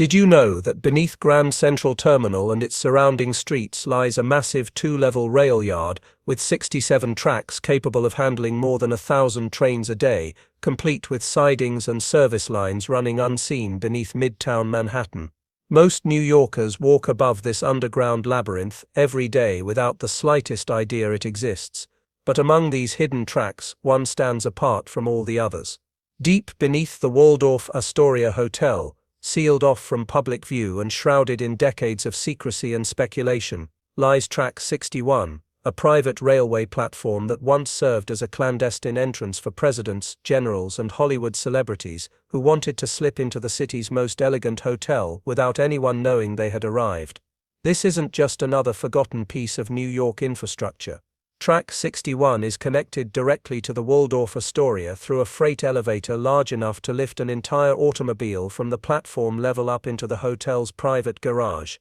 Did you know that beneath Grand Central Terminal and its surrounding streets lies a massive two-level rail yard with 67 tracks capable of handling more than 1,000 trains a day, complete with sidings and service lines running unseen beneath Midtown Manhattan? Most New Yorkers walk above this underground labyrinth every day without the slightest idea it exists, but among these hidden tracks, one stands apart from all the others. Deep beneath the Waldorf Astoria Hotel, sealed off from public view and shrouded in decades of secrecy and speculation, lies Track 61, a private railway platform that once served as a clandestine entrance for presidents, generals, and Hollywood celebrities who wanted to slip into the city's most elegant hotel without anyone knowing they had arrived. This isn't just another forgotten piece of New York infrastructure. Track 61 is connected directly to the Waldorf Astoria through a freight elevator large enough to lift an entire automobile from the platform level up into the hotel's private garage.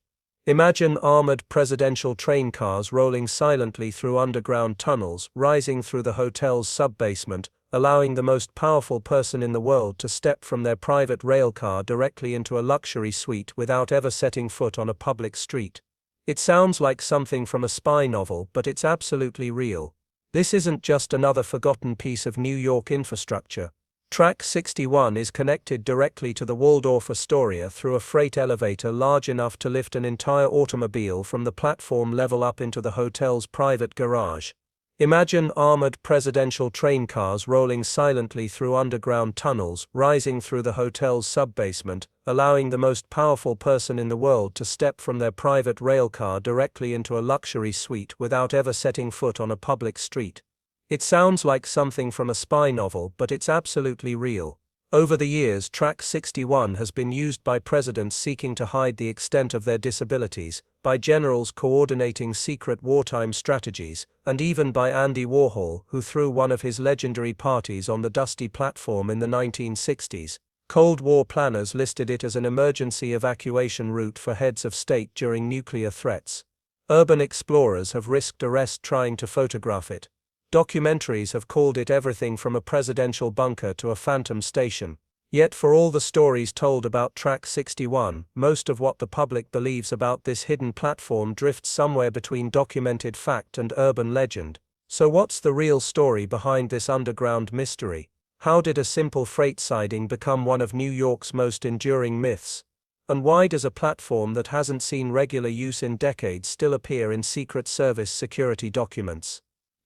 Imagine armored presidential train cars rolling silently through underground tunnels, rising through the hotel's sub-basement, allowing the most powerful person in the world to step from their private rail car directly into a luxury suite without ever setting foot on a public street. It sounds like something from a spy novel, but it's absolutely real. This isn't just another forgotten piece of New York infrastructure. Track 61 is connected directly to the Waldorf Astoria through a freight elevator large enough to lift an entire automobile from the platform level up into the hotel's private garage. Imagine armored presidential train cars rolling silently through underground tunnels, rising through the hotel's sub-basement, allowing the most powerful person in the world to step from their private rail car directly into a luxury suite without ever setting foot on a public street. It sounds like something from a spy novel, but it's absolutely real. Over the years, Track 61 has been used by presidents seeking to hide the extent of their disabilities, by generals coordinating secret wartime strategies, and even by Andy Warhol, who threw one of his legendary parties on the dusty platform in the 1960s. Cold War planners listed it as an emergency evacuation route for heads of state during nuclear threats. Urban explorers have risked arrest trying to photograph it. Documentaries have called it everything from a presidential bunker to a phantom station. Yet for all the stories told about Track 61, most of what the public believes about this hidden platform drifts somewhere between documented fact and urban legend. So what's the real story behind this underground mystery? How did a simple freight siding become one of New York's most enduring myths? And why does a platform that hasn't seen regular use in decades still appear in Secret Service security documents?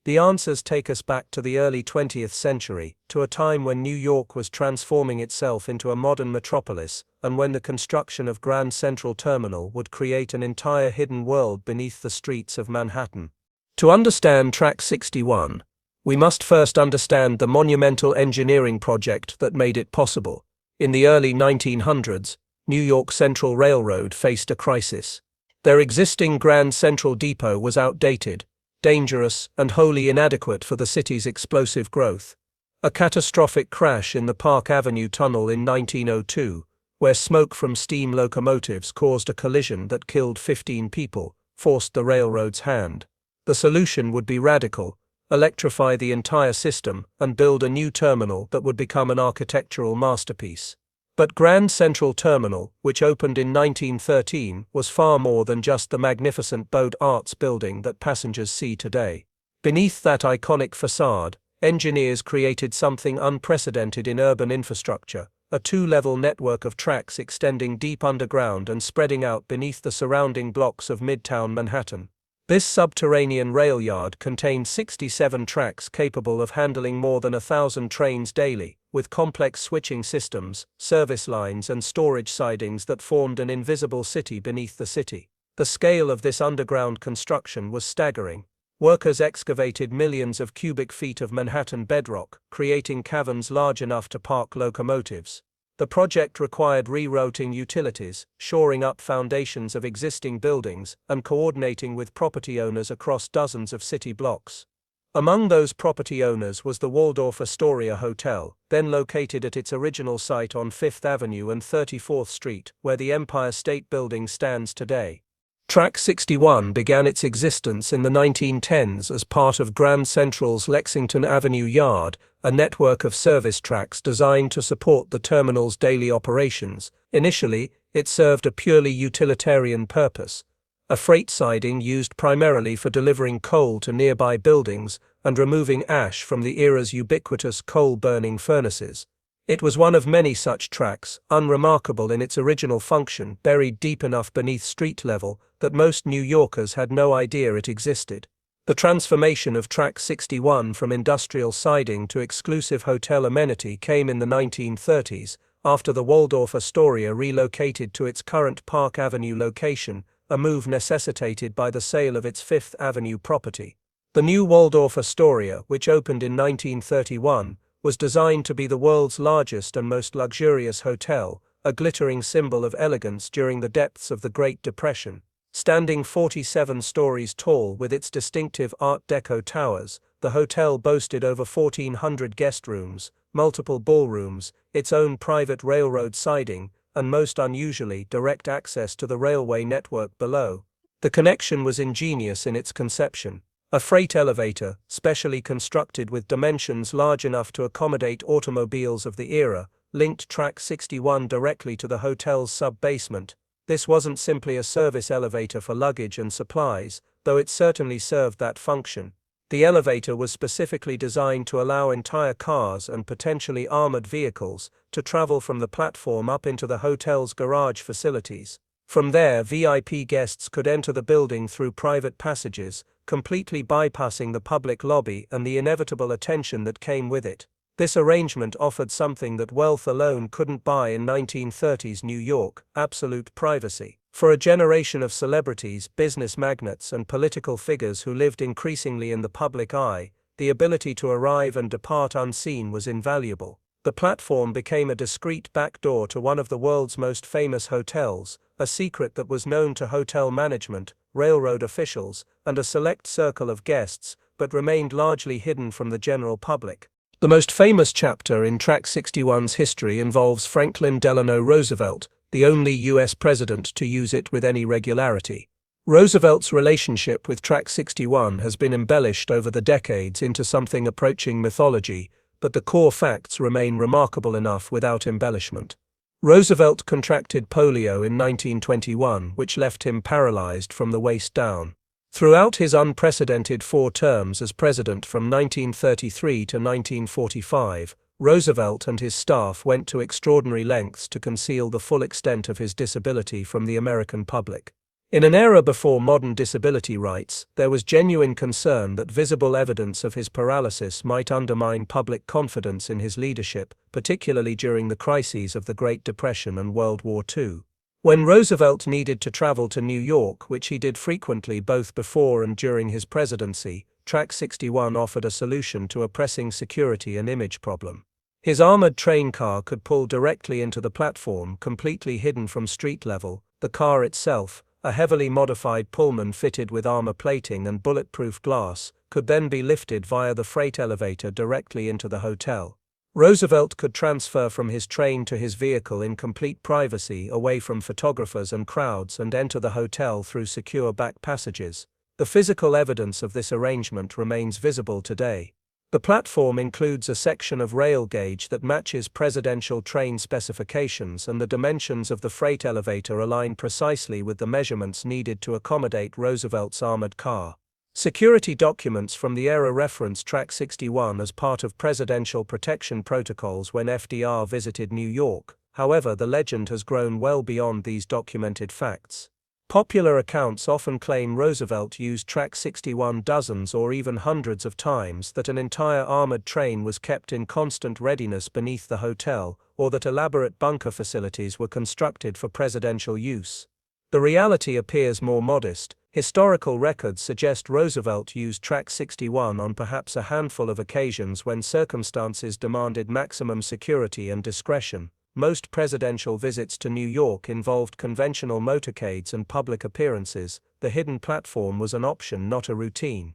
The answers take us back to the early 20th century, to a time when New York was transforming itself into a modern metropolis, and when the construction of Grand Central Terminal would create an entire hidden world beneath the streets of Manhattan. To understand Track 61, we must first understand the monumental engineering project that made it possible. In the early 1900s, New York Central Railroad faced a crisis. Their existing Grand Central Depot was outdated, dangerous, and wholly inadequate for the city's explosive growth. A catastrophic crash in the Park Avenue Tunnel in 1902, where smoke from steam locomotives caused a collision that killed 15 people, forced the railroad's hand. The solution would be radical: electrify the entire system and build a new terminal that would become an architectural masterpiece. But Grand Central Terminal, which opened in 1913, was far more than just the magnificent Beaux Arts building that passengers see today. Beneath that iconic facade, engineers created something unprecedented in urban infrastructure, a two-level network of tracks extending deep underground and spreading out beneath the surrounding blocks of Midtown Manhattan. This subterranean rail yard contained 67 tracks capable of handling more than 1,000 trains daily, with complex switching systems, service lines, and storage sidings that formed an invisible city beneath the city. The scale of this underground construction was staggering. Workers excavated millions of cubic feet of Manhattan bedrock, creating caverns large enough to park locomotives. The project required rerouting utilities, shoring up foundations of existing buildings, and coordinating with property owners across dozens of city blocks. Among those property owners was the Waldorf Astoria Hotel, then located at its original site on 5th Avenue and 34th Street, where the Empire State Building stands today. Track 61 began its existence in the 1910s as part of Grand Central's Lexington Avenue Yard, a network of service tracks designed to support the terminal's daily operations. Initially, It served a purely utilitarian purpose, a freight siding used primarily for delivering coal to nearby buildings and removing ash from the era's ubiquitous coal-burning furnaces. It was one of many such tracks, unremarkable in its original function, buried deep enough beneath street level that most New Yorkers had no idea it existed. The transformation of Track 61 from industrial siding to exclusive hotel amenity came in the 1930s, after the Waldorf Astoria relocated to its current Park Avenue location, a move necessitated by the sale of its Fifth Avenue property. The new Waldorf Astoria, which opened in 1931, was designed to be the world's largest and most luxurious hotel, a glittering symbol of elegance during the depths of the Great Depression. Standing 47 stories tall with its distinctive Art Deco towers, the hotel boasted over 1,400 guest rooms, multiple ballrooms, its own private railroad siding, and most unusually, direct access to the railway network below. The connection was ingenious in its conception. A freight elevator, specially constructed with dimensions large enough to accommodate automobiles of the era, linked Track 61 directly to the hotel's sub-basement. This wasn't simply a service elevator for luggage and supplies, though it certainly served that function. The elevator was specifically designed to allow entire cars and potentially armored vehicles to travel from the platform up into the hotel's garage facilities. From there, VIP guests could enter the building through private passages, completely bypassing the public lobby and the inevitable attention that came with it. This arrangement offered something that wealth alone couldn't buy in 1930s New York: absolute privacy. For a generation of celebrities, business magnates, and political figures who lived increasingly in the public eye, the ability to arrive and depart unseen was invaluable. The platform became a discreet back door to one of the world's most famous hotels, a secret that was known to hotel management, railroad officials, and a select circle of guests, but remained largely hidden from the general public. The most famous chapter in Track 61's history involves Franklin Delano Roosevelt, the only U.S. president to use it with any regularity. Roosevelt's relationship with Track 61 has been embellished over the decades into something approaching mythology, but the core facts remain remarkable enough without embellishment. Roosevelt contracted polio in 1921, which left him paralyzed from the waist down. Throughout his unprecedented 4 terms as president from 1933 to 1945, Roosevelt and his staff went to extraordinary lengths to conceal the full extent of his disability from the American public. In an era before modern disability rights, there was genuine concern that visible evidence of his paralysis might undermine public confidence in his leadership, particularly during the crises of the Great Depression and World War II. When Roosevelt needed to travel to New York, which he did frequently both before and during his presidency, Track 61 offered a solution to a pressing security and image problem. His armored train car could pull directly into the platform, completely hidden from street level. The car itself, a heavily modified Pullman fitted with armor plating and bulletproof glass, could then be lifted via the freight elevator directly into the hotel. Roosevelt could transfer from his train to his vehicle in complete privacy, away from photographers and crowds, and enter the hotel through secure back passages. The physical evidence of this arrangement remains visible today. The platform includes a section of rail gauge that matches presidential train specifications, and the dimensions of the freight elevator align precisely with the measurements needed to accommodate Roosevelt's armored car. Security documents from the era reference Track 61 as part of presidential protection protocols when FDR visited New York. However, the legend has grown well beyond these documented facts. Popular accounts often claim Roosevelt used Track 61 dozens or even hundreds of times, that an entire armored train was kept in constant readiness beneath the hotel, or that elaborate bunker facilities were constructed for presidential use. The reality appears more modest. Historical records suggest Roosevelt used Track 61 on perhaps a handful of occasions when circumstances demanded maximum security and discretion. Most presidential visits to New York involved conventional motorcades and public appearances. The hidden platform was an option, not a routine.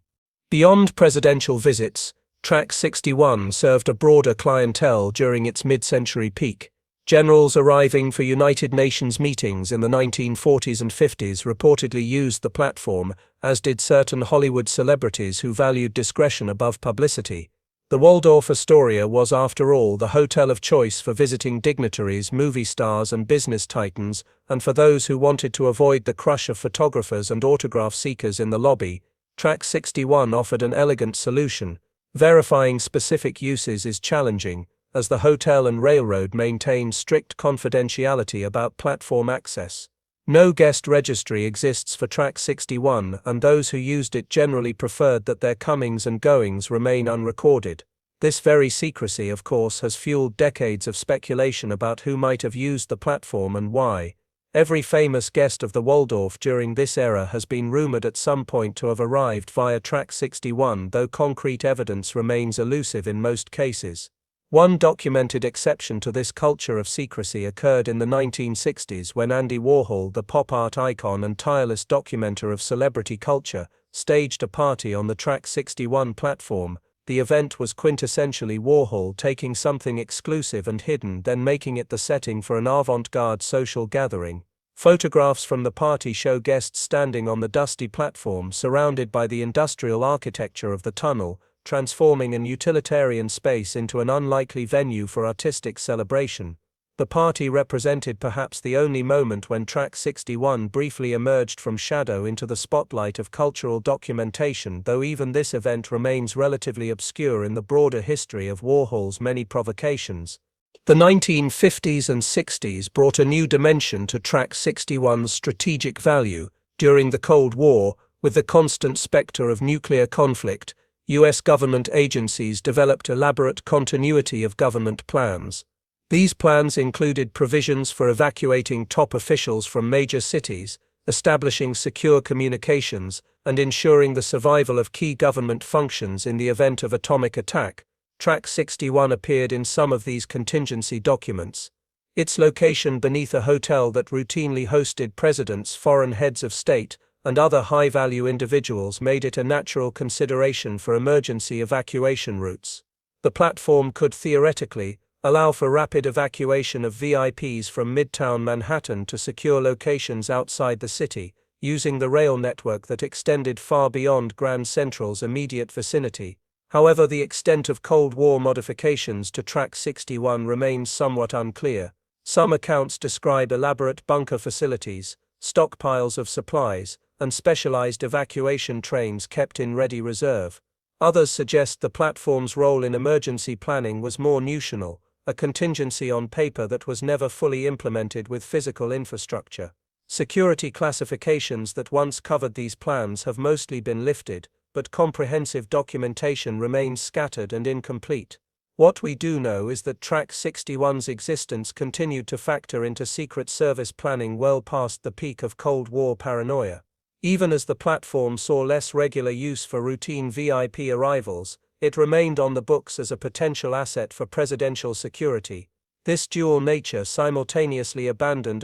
Beyond presidential visits, Track 61 served a broader clientele during its mid-century peak. Generals arriving for United Nations meetings in the 1940s and 50s reportedly used the platform, as did certain Hollywood celebrities who valued discretion above publicity. The Waldorf Astoria was, after all, the hotel of choice for visiting dignitaries, movie stars and business titans, and for those who wanted to avoid the crush of photographers and autograph seekers in the lobby. Track 61 offered an elegant solution. Verifying specific uses is challenging, as the hotel and railroad maintain strict confidentiality about platform access. No guest registry exists for Track 61, and those who used it generally preferred that their comings and goings remain unrecorded. This very secrecy, of course, has fueled decades of speculation about who might have used the platform and why. Every famous guest of the Waldorf during this era has been rumored at some point to have arrived via Track 61, though concrete evidence remains elusive in most cases. One documented exception to this culture of secrecy occurred in the 1960s when Andy Warhol, the pop art icon and tireless documenter of celebrity culture, staged a party on the Track 61 platform. The event was quintessentially Warhol taking something exclusive and hidden, then making it the setting for an avant-garde social gathering. Photographs from the party show guests standing on the dusty platform surrounded by the industrial architecture of the tunnel, transforming an utilitarian space into an unlikely venue for artistic celebration. The party represented perhaps the only moment when Track 61 briefly emerged from shadow into the spotlight of cultural documentation, though even this event remains relatively obscure in the broader history of Warhol's many provocations. The 1950s and 60s brought a new dimension to Track 61's strategic value. During the Cold War, with the constant specter of nuclear conflict, U.S. government agencies developed elaborate continuity of government plans. These plans included provisions for evacuating top officials from major cities, establishing secure communications, and ensuring the survival of key government functions in the event of atomic attack. Track 61 appeared in some of these contingency documents. Its location beneath a hotel that routinely hosted presidents, foreign heads of state, and other high-value individuals made it a natural consideration for emergency evacuation routes. The platform could theoretically allow for rapid evacuation of VIPs from Midtown Manhattan to secure locations outside the city, using the rail network that extended far beyond Grand Central's immediate vicinity. However, the extent of Cold War modifications to Track 61 remains somewhat unclear. Some accounts describe elaborate bunker facilities, stockpiles of supplies, and specialized evacuation trains kept in ready reserve. Others suggest the platform's role in emergency planning was more notional, a contingency on paper that was never fully implemented with physical infrastructure. Security classifications that once covered these plans have mostly been lifted, but comprehensive documentation remains scattered and incomplete. What we do know is that Track 61's existence continued to factor into Secret Service planning well past the peak of Cold War paranoia. Even as the platform saw less regular use for routine VIP arrivals, it remained on the books as a potential asset for presidential security. This dual nature, simultaneously abandoned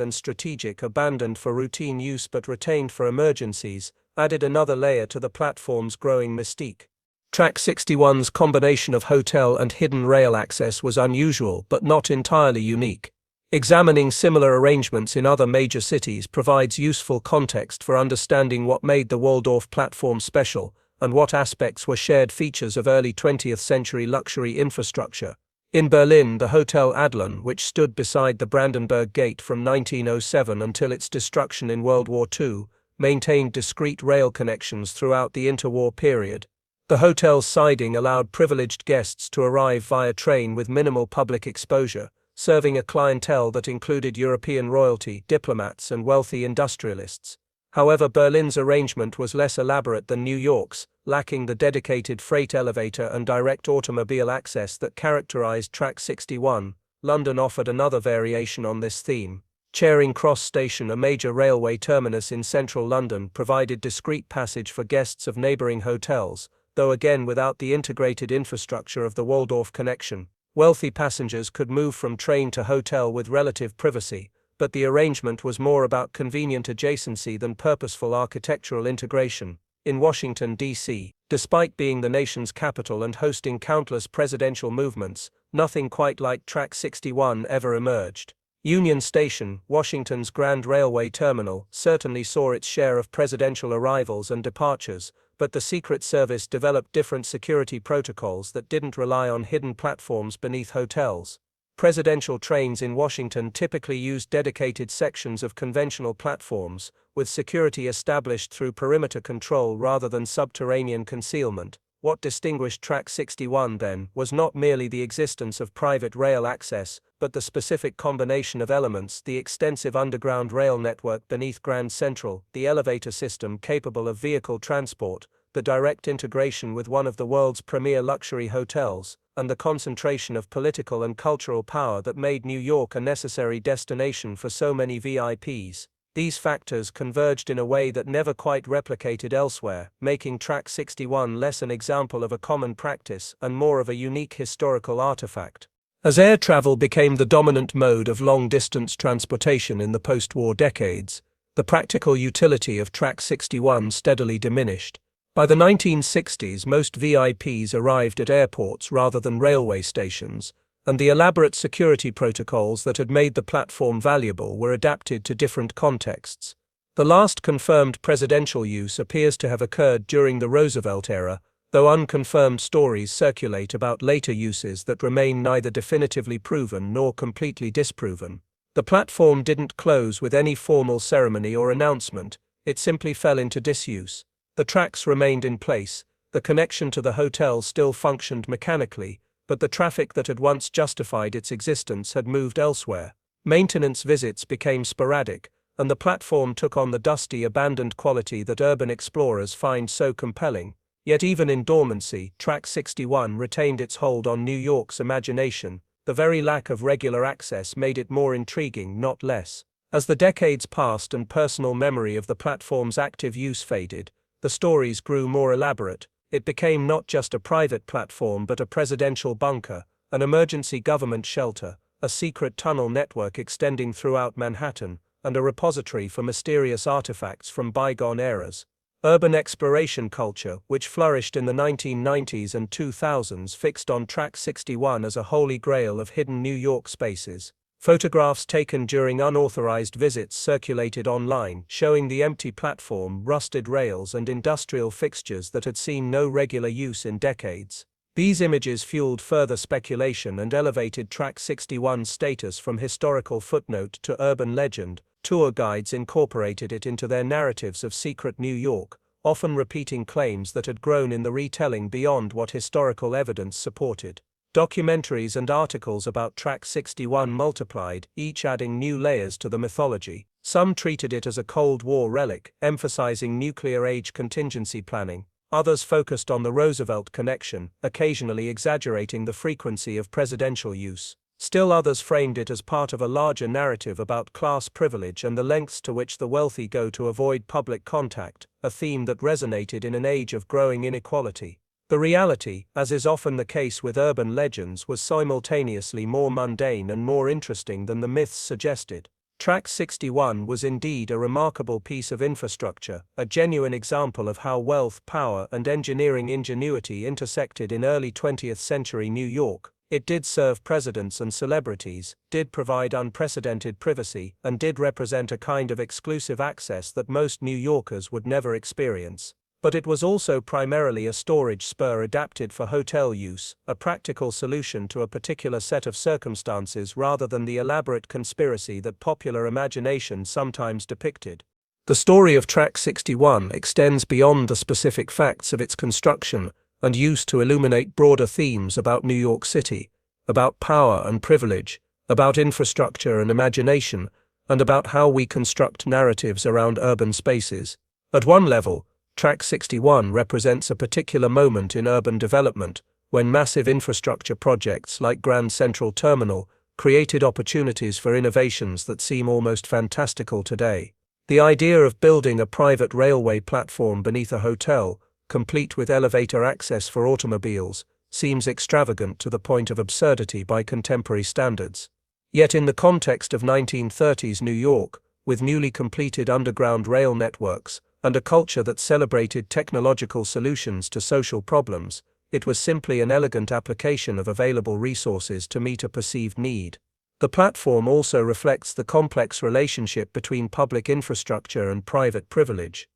for routine use but retained for emergencies, added another layer to the platform's growing mystique. Track 61's combination of hotel and hidden rail access was unusual but not entirely unique. Examining similar arrangements in other major cities provides useful context for understanding what made the Waldorf platform special and what aspects were shared features of early 20th century luxury infrastructure. In Berlin, the Hotel Adlon, which stood beside the Brandenburg Gate from 1907 until its destruction in World War II, maintained discrete rail connections throughout the interwar period. The hotel's siding allowed privileged guests to arrive via train with minimal public exposure, serving a clientele that included European royalty, diplomats, and wealthy industrialists. However, Berlin's arrangement was less elaborate than New York's, lacking the dedicated freight elevator and direct automobile access that characterized Track 61. London offered another variation on this theme. Charing Cross Station, a major railway terminus in central London, provided discreet passage for guests of neighboring hotels, though again without the integrated infrastructure of the Waldorf connection. Wealthy passengers could move from train to hotel with relative privacy, but the arrangement was more about convenient adjacency than purposeful architectural integration. In Washington, D.C., despite being the nation's capital and hosting countless presidential movements, nothing quite like Track 61 ever emerged. Union Station, Washington's Grand Railway Terminal, certainly saw its share of presidential arrivals and departures, but the Secret Service developed different security protocols that didn't rely on hidden platforms beneath hotels. Presidential trains in Washington typically used dedicated sections of conventional platforms, with security established through perimeter control rather than subterranean concealment. What distinguished Track 61 then was not merely the existence of private rail access, but the specific combination of elements: the extensive underground rail network beneath Grand Central, the elevator system capable of vehicle transport, the direct integration with one of the world's premier luxury hotels, and the concentration of political and cultural power that made New York a necessary destination for so many VIPs. These factors converged in a way that never quite replicated elsewhere, making Track 61 less an example of a common practice and more of a unique historical artifact. As air travel became the dominant mode of long-distance transportation in the post-war decades, the practical utility of Track 61 steadily diminished. By the 1960s, most VIPs arrived at airports rather than railway stations, and the elaborate security protocols that had made the platform valuable were adapted to different contexts. The last confirmed presidential use appears to have occurred during the Roosevelt era, though unconfirmed stories circulate about later uses that remain neither definitively proven nor completely disproven. The platform didn't close with any formal ceremony or announcement, it simply fell into disuse. The tracks remained in place, the connection to the hotel still functioned mechanically, but the traffic that had once justified its existence had moved elsewhere. Maintenance visits became sporadic, and the platform took on the dusty, abandoned quality that urban explorers find so compelling. Yet even in dormancy, Track 61 retained its hold on New York's imagination. The very lack of regular access made it more intriguing, not less. As the decades passed and personal memory of the platform's active use faded, the stories grew more elaborate. It became not just a private platform but a presidential bunker, an emergency government shelter, a secret tunnel network extending throughout Manhattan, and a repository for mysterious artifacts from bygone eras. Urban exploration culture, which flourished in the 1990s and 2000s, fixed on Track 61 as a holy grail of hidden New York spaces. Photographs taken during unauthorized visits circulated online, showing the empty platform, rusted rails, and industrial fixtures that had seen no regular use in decades. These images fueled further speculation and elevated Track 61's status from historical footnote to urban legend. Tour guides incorporated it into their narratives of secret New York, often repeating claims that had grown in the retelling beyond what historical evidence supported. Documentaries and articles about Track 61 multiplied, each adding new layers to the mythology. Some treated it as a Cold War relic, emphasizing nuclear-age contingency planning. Others focused on the Roosevelt connection, occasionally exaggerating the frequency of presidential use. Still others framed it as part of a larger narrative about class privilege and the lengths to which the wealthy go to avoid public contact, a theme that resonated in an age of growing inequality. The reality, as is often the case with urban legends, was simultaneously more mundane and more interesting than the myths suggested. Track 61 was indeed a remarkable piece of infrastructure, a genuine example of how wealth, power, and engineering ingenuity intersected in early 20th century New York. It did serve presidents and celebrities, did provide unprecedented privacy, and did represent a kind of exclusive access that most New Yorkers would never experience. But it was also primarily a storage spur adapted for hotel use, a practical solution to a particular set of circumstances rather than the elaborate conspiracy that popular imagination sometimes depicted. The story of Track 61 extends beyond the specific facts of its construction and use to illuminate broader themes about New York City, about power and privilege, about infrastructure and imagination, and about how we construct narratives around urban spaces. At one level, Track 61 represents a particular moment in urban development, when massive infrastructure projects like Grand Central Terminal created opportunities for innovations that seem almost fantastical today. The idea of building a private railway platform beneath a hotel, complete with elevator access for automobiles, seems extravagant to the point of absurdity by contemporary standards. Yet in the context of 1930s New York, with newly completed underground rail networks, and a culture that celebrated technological solutions to social problems, it was simply an elegant application of available resources to meet a perceived need. The platform also reflects the complex relationship between public infrastructure and private privilege.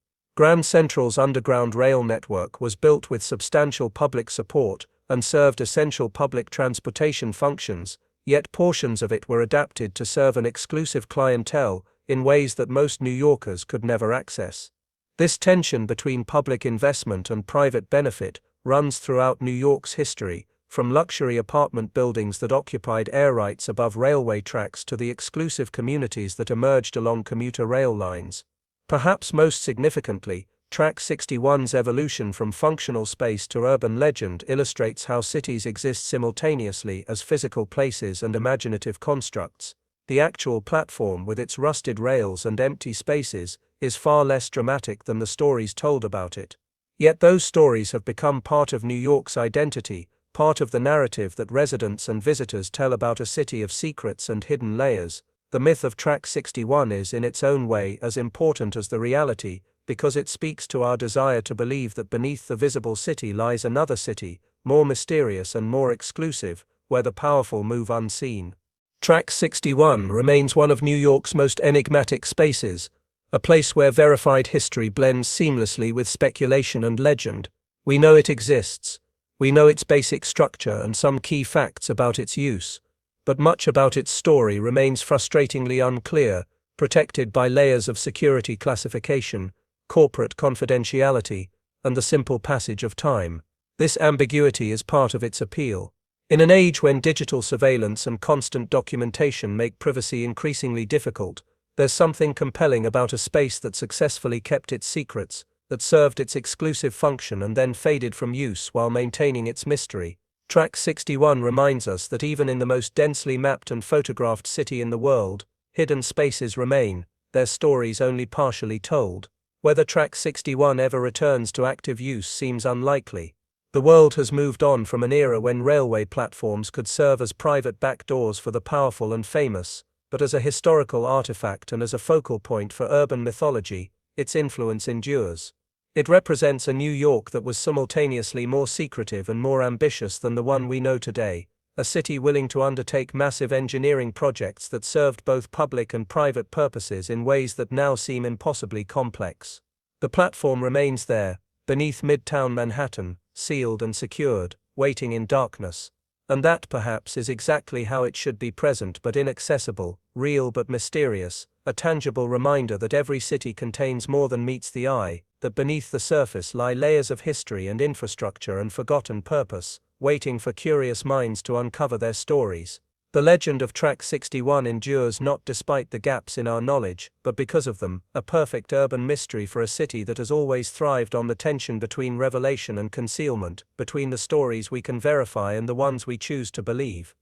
Grand Central's underground rail network was built with substantial public support and served essential public transportation functions, yet portions of it were adapted to serve an exclusive clientele in ways that most New Yorkers could never access. This tension between public investment and private benefit runs throughout New York's history, from luxury apartment buildings that occupied air rights above railway tracks to the exclusive communities that emerged along commuter rail lines. Perhaps most significantly, Track 61's evolution from functional space to urban legend illustrates how cities exist simultaneously as physical places and imaginative constructs. The actual platform, with its rusted rails and empty spaces, is far less dramatic than the stories told about it. Yet those stories have become part of New York's identity, part of the narrative that residents and visitors tell about a city of secrets and hidden layers. The myth of Track 61 is, in its own way, as important as the reality, because it speaks to our desire to believe that beneath the visible city lies another city, more mysterious and more exclusive, where the powerful move unseen. Track 61 remains one of New York's most enigmatic spaces, a place where verified history blends seamlessly with speculation and legend. We know it exists. We know its basic structure and some key facts about its use, but much about its story remains frustratingly unclear, protected by layers of security classification, corporate confidentiality, and the simple passage of time. This ambiguity is part of its appeal. In an age when digital surveillance and constant documentation make privacy increasingly difficult, there's something compelling about a space that successfully kept its secrets, that served its exclusive function and then faded from use while maintaining its mystery. Track 61 reminds us that even in the most densely mapped and photographed city in the world, hidden spaces remain, their stories only partially told. Whether Track 61 ever returns to active use seems unlikely. The world has moved on from an era when railway platforms could serve as private back doors for the powerful and famous, but as a historical artifact and as a focal point for urban mythology, its influence endures. It represents a New York that was simultaneously more secretive and more ambitious than the one we know today, a city willing to undertake massive engineering projects that served both public and private purposes in ways that now seem impossibly complex. The platform remains there, beneath Midtown Manhattan, sealed and secured, waiting in darkness. And that, perhaps, is exactly how it should be: present but inaccessible, real but mysterious, a tangible reminder that every city contains more than meets the eye, that beneath the surface lie layers of history and infrastructure and forgotten purpose, waiting for curious minds to uncover their stories. The legend of Track 61 endures not despite the gaps in our knowledge, but because of them, a perfect urban mystery for a city that has always thrived on the tension between revelation and concealment, between the stories we can verify and the ones we choose to believe.